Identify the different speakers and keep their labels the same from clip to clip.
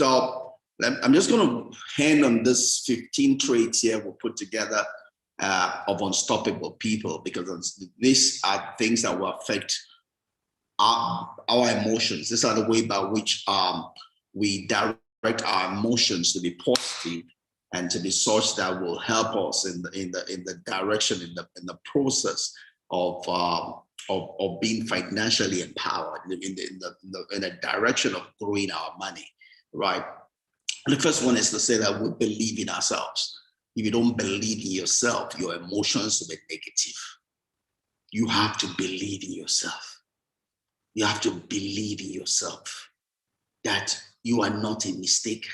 Speaker 1: So I'm just going to hand on this 15 traits here we put together of unstoppable people, because these are things that will affect our emotions. These are the way by which we direct our emotions to be positive and to be such that will help us in the direction, in the process of being financially empowered, in the direction of growing our money, right? The first one is to say that we believe in ourselves. If you don't believe in yourself, your emotions will be negative. You have to believe in yourself. You have to believe in yourself that you are not a mistake.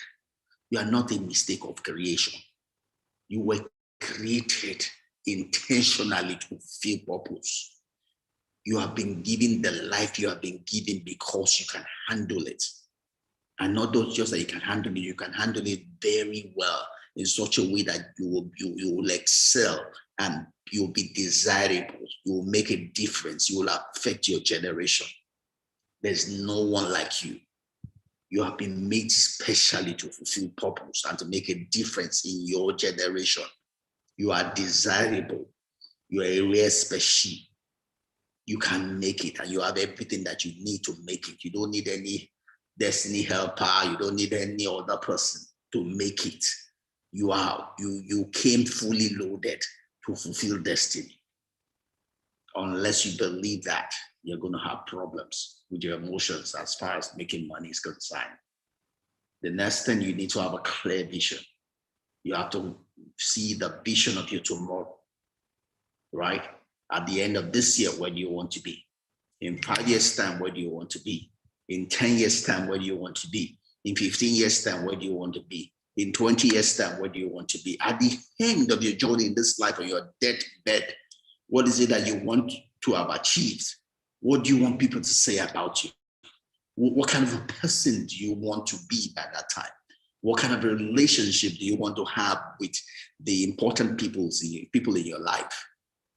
Speaker 1: You are not a mistake of creation. You were created intentionally to fulfill purpose. You have been given the life you have been given because you can handle it. And not just that you can handle it, you can handle it very well in such a way that you will excel and you'll be desirable. You will make a difference. You will affect your generation. There's no one like you. You have been made specially to fulfill purpose and to make a difference in your generation. You are desirable. You are a rare species. You can make it, and you have everything that you need to make it. You don't need any destiny helper. You don't need any other person to make it. You came fully loaded to fulfill destiny. Unless you believe that, you're going to have problems with your emotions as far as making money is concerned. The next thing, you need to have a clear vision. You have to see the vision of your tomorrow, right? At the end of this year, where do you want to be? In 5 years' time, where do you want to be? In 10 years' time, where do you want to be? In 15 years' time, where do you want to be? In 20 years' time, where do you want to be? At the end of your journey in this life, on your deathbed, what is it that you want to have achieved? What do you want people to say about you? What kind of a person do you want to be by that time? What kind of a relationship do you want to have with the important people in your life?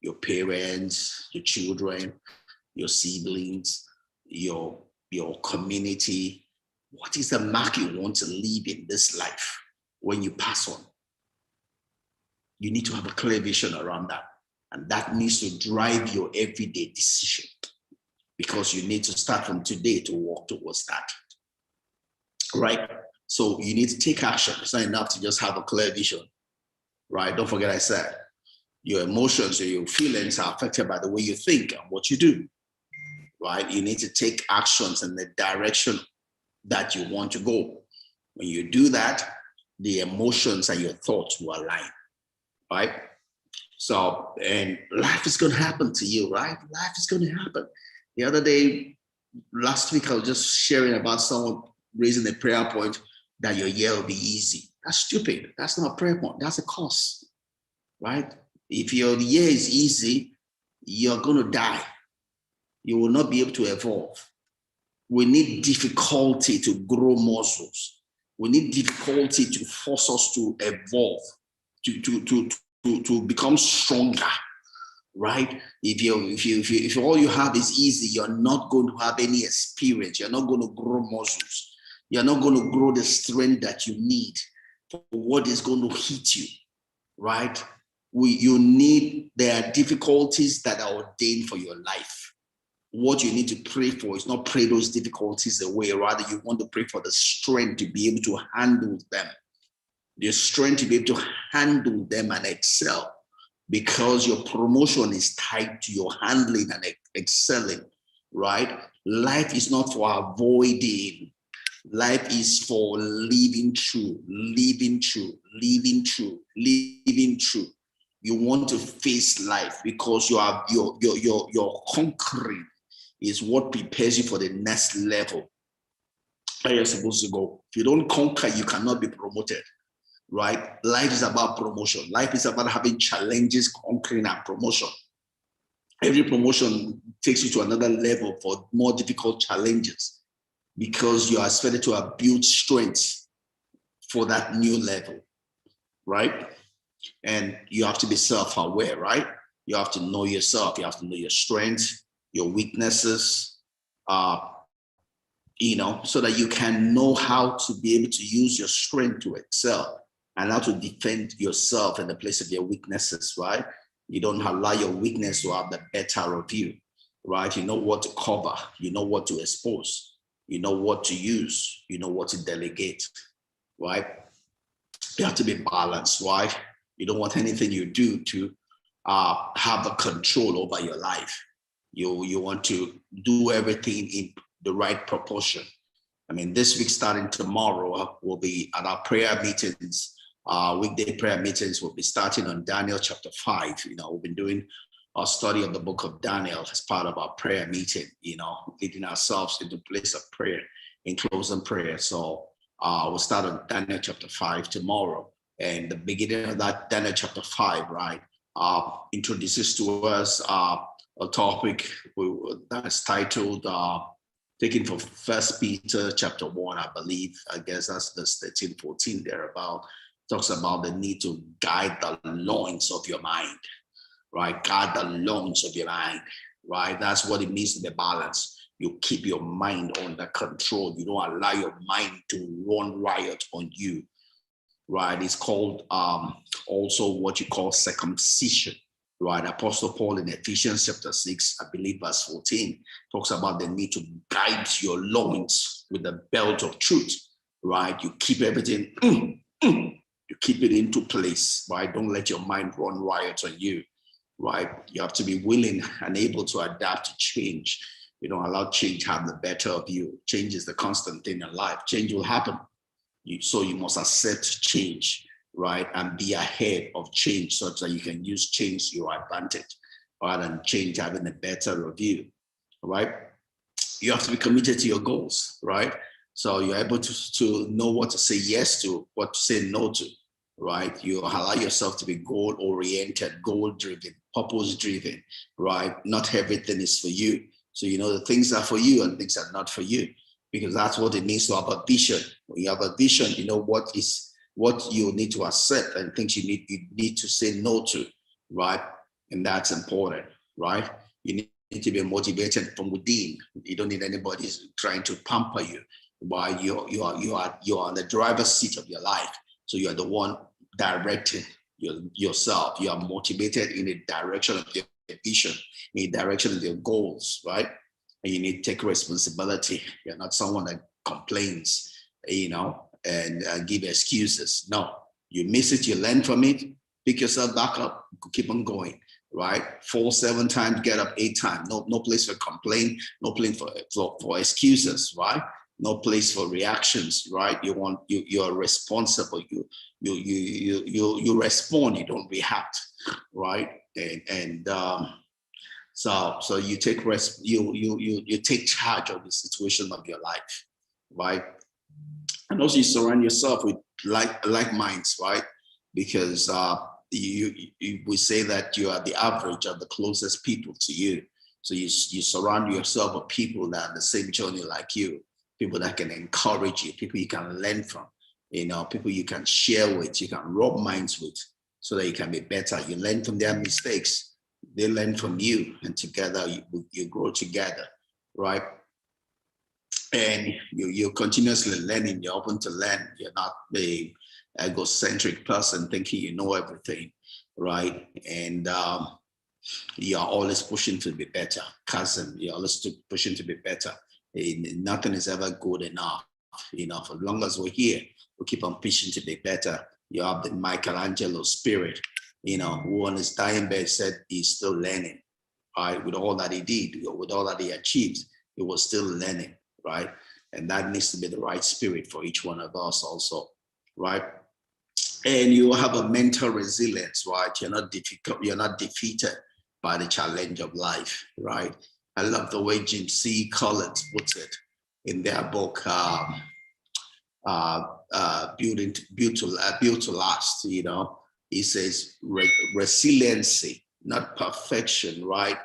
Speaker 1: Your parents, your children, your siblings, your community. What is the mark you want to leave in this life when you pass on? You need to have a clear vision around that. And that needs to drive your everyday decision, because you need to start from today to work towards that, right? So you need to take action. It's not enough to just have a clear vision, right? Don't forget I said, your emotions or your feelings are affected by the way you think and what you do, right? You need to take actions in the direction that you want to go. When you do that, the emotions and your thoughts will align, right? So, and life is going to happen to you, right? Life is going to happen. The other day, last week, I was just sharing about someone raising a prayer point that your year will be easy. That's stupid. That's not a prayer point. That's a curse, right? If your year is easy, you're going to die. You will not be able to evolve. We need difficulty to grow muscles. We need difficulty to force us to evolve, to become stronger, right? If all you have is easy, you're not going to have any experience. You're not going to grow muscles. You're not going to grow the strength that you need for what is going to hit you, right? There are difficulties that are ordained for your life. What you need to pray for is not pray those difficulties away. Rather, you want to pray for the strength to be able to handle them. The strength to be able to handle them and excel, because your promotion is tied to your handling and excelling, right? Life is not for avoiding. Life is for living true, living true, living true, living true. You want to face life because your conquering is what prepares you for the next level that you're supposed to go. If you don't conquer, you cannot be promoted, right? Life is about promotion. Life is about having challenges, conquering, and promotion. Every promotion takes you to another level for more difficult challenges, because you are expected to have built strength for that new level, right? And you have to be self-aware, right? You have to know yourself. You have to know your strengths, your weaknesses, so that you can know how to be able to use your strength to excel and how to defend yourself in the place of your weaknesses, right? You don't allow your weakness to have the better of you, right? You know what to cover, you know what to expose, you know what to use, you know what to delegate, right? You have to be balanced, right? You don't want anything you do to have a control over your life. You want to do everything in the right proportion. I mean, this week starting tomorrow, we'll be at our prayer meetings. Weekday prayer meetings will be starting on Daniel chapter 5. We've been doing our study of the book of Daniel as part of our prayer meeting, leading ourselves into place of prayer in closing prayer. So we'll start on Daniel chapter 5 tomorrow. And the beginning of that Daniel chapter 5, right, introduces to us a topic that is titled, taken from First Peter chapter 1, I believe. I guess that's the 13, 14 thereabout. Talks about the need to guide the loins of your mind, right? Guide the loins of your mind, right? That's what it means to be balanced. You keep your mind under control. You don't allow your mind to run riot on you, right? It's called also what you call circumcision, right? Apostle Paul in Ephesians chapter 6, I believe verse 14, talks about the need to guide your loins with the belt of truth, right? You keep everything, you keep it into place, right? Don't let your mind run riot on you, right? You have to be willing and able to adapt to change. You don't allow change to have the better of you. Change is the constant thing in life. Change will happen. So you must accept change, right? And be ahead of change such that you can use change to your advantage rather than change having the better of you, right? You have to be committed to your goals, right? So you're able to know what to say yes to, what to say no to, right? You allow yourself to be goal-oriented, goal-driven, purpose-driven, right? Not everything is for you. So you know the things are for you and things are not for you, because that's what it means to have a vision. When you have a vision, you know what you need to accept and things you need to say no to, right? And that's important, right? You need to be motivated from within. You don't need anybody trying to pamper you. While you are on the driver's seat of your life, so you are the one directing yourself. You are motivated in the direction of your vision, in the direction of your goals, right? And you need to take responsibility. You're not someone that complains, and give excuses. No, you miss it, you learn from it, pick yourself back up, keep on going, right? Fall 7 times, get up 8 times. No place for complaint, no place for excuses, right? No place for reactions, right? You're responsible. You respond, you don't react, right? So you take you take charge of the situation of your life, right? And also you surround yourself with like minds, right? Because we say that you are the average of the closest people to you. So you surround yourself with people that are the same journey like you, people that can encourage you, people you can learn from, people you can share with, you can rub minds with, so that you can be better. You learn from their mistakes, they learn from you, and together you grow together, right? And you're continuously learning, you're open to learn. You're not the egocentric person thinking you know everything, right? And you're always pushing to be better. Cousin, you're always pushing to be better. And nothing is ever good enough. For as long as we're here, we keep on pushing to be better. You have the Michelangelo spirit, who on his dying bed said he's still learning, right? With all that he did, with all that he achieved, he was still learning, right? And that needs to be the right spirit for each one of us also, right? And you have a mental resilience, right? You're not defeated by the challenge of life, right? I love the way Jim C. Collins puts it in their book, Built to Last. He says resiliency, not perfection, right,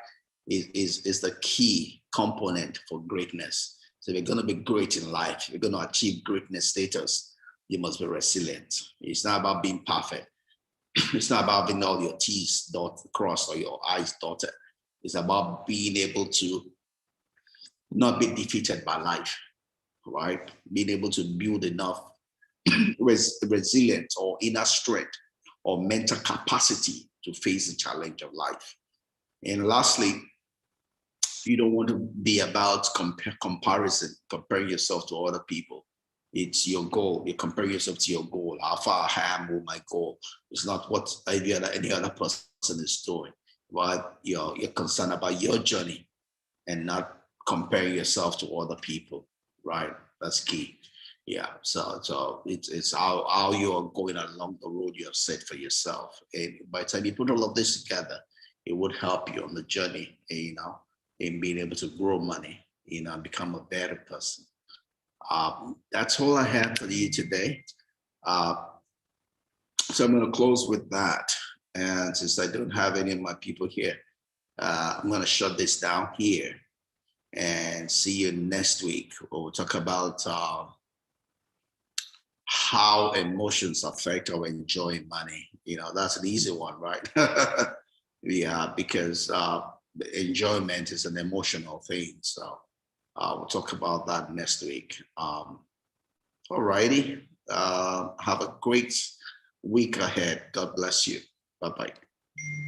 Speaker 1: is the key component for greatness. So if you're going to be great in life, if you're going to achieve greatness status, you must be resilient. It's not about being perfect. It's not about having all your T's crossed or your I's dotted. It's about being able to not be defeated by life, right? Being able to build enough resilience or inner strength or mental capacity to face the challenge of life. And lastly, you don't want to be about comparison, comparing yourself to other people. It's your goal. You compare yourself to your goal. How far I am with my goal. It's not what any other person is doing. But you're concerned about your journey and not comparing yourself to other people. Right? That's key. Yeah. So it's how you're going along the road you have set for yourself. And by the time you put all of this together, it would help you on the journey, in being able to grow money, and become a better person. That's all I have for you today. Uh, so I'm going to close with that. And since I don't have any of my people here, I'm going to shut this down here and see you next week. We'll talk about how emotions affect our enjoying money. That's an easy one, right? Yeah, because enjoyment is an emotional thing. So we'll talk about that next week. All righty. Have a great week ahead. God bless you. Bye bye.